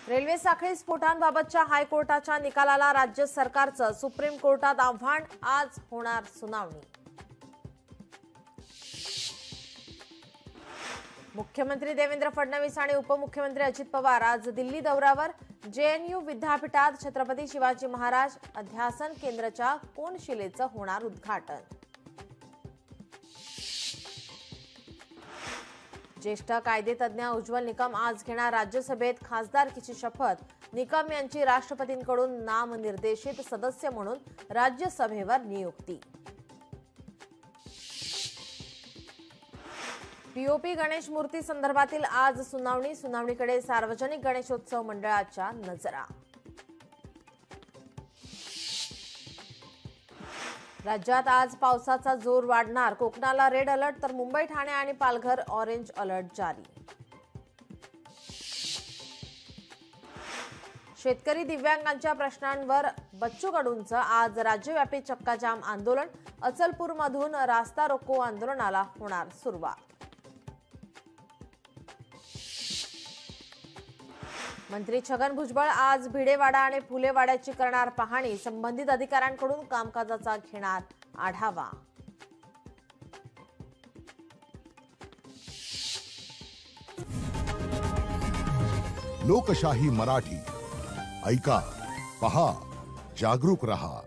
Railway साखळी स्फोटांबाबतच्या हायकोर्टाच्या निकालाला राज्य सरकारचं सुप्रीम कोर्टात आव्हान, आज होणार सुनावणी। मुख्यमंत्री देवेंद्र फडणवीस आणि उपमुख्यमंत्री अजित पवार आज दिल्ली दौऱ्यावर। जेएनयू विद्यापीठात छत्रपती शिवाजी महाराज अध्यासन केंद्राच्या कोनशिलेचं होणार उद्घाटन। ज्येष्ठ कायदेतज्ञ उज्ज्वल निकम आज घेणार राज्यसभेत खासदारकीची शपथ। निकम यांची राष्ट्रपतींकडून नामनिर्देशित सदस्य म्हणून राज्यसभेवर नियुक्ती। पीओपी गणेश मूर्ती संदर्भातील आज सुनावणीकडे सार्वजनिक गणेशोत्सव मंडळाच्या नजरा। राज्यात आज पावसाचा जोर वाढणार। कोकणाला रेड अलर्ट तर मुंबई, ठाणे आणि पालघर ऑरेंज अलर्ट जारी। शेतकरी दिव्यांगांच्या प्रश्नांवर बच्चू कडूंचं आज राज्यव्यापी चक्काजाम आंदोलन। अचलपूरमधून रास्ता रोको आंदोलनाला होणार सुरुवात। मंत्री छगन भुजबळ आज भिडेवाडा आणि फुलेवाड्याची करणार पाहणी। संबंधित अधिकाऱ्यांकडून कामकाजाचा घेणार आढावा। लोकशाही मराठी ऐका, पहा, जागरूक रहा।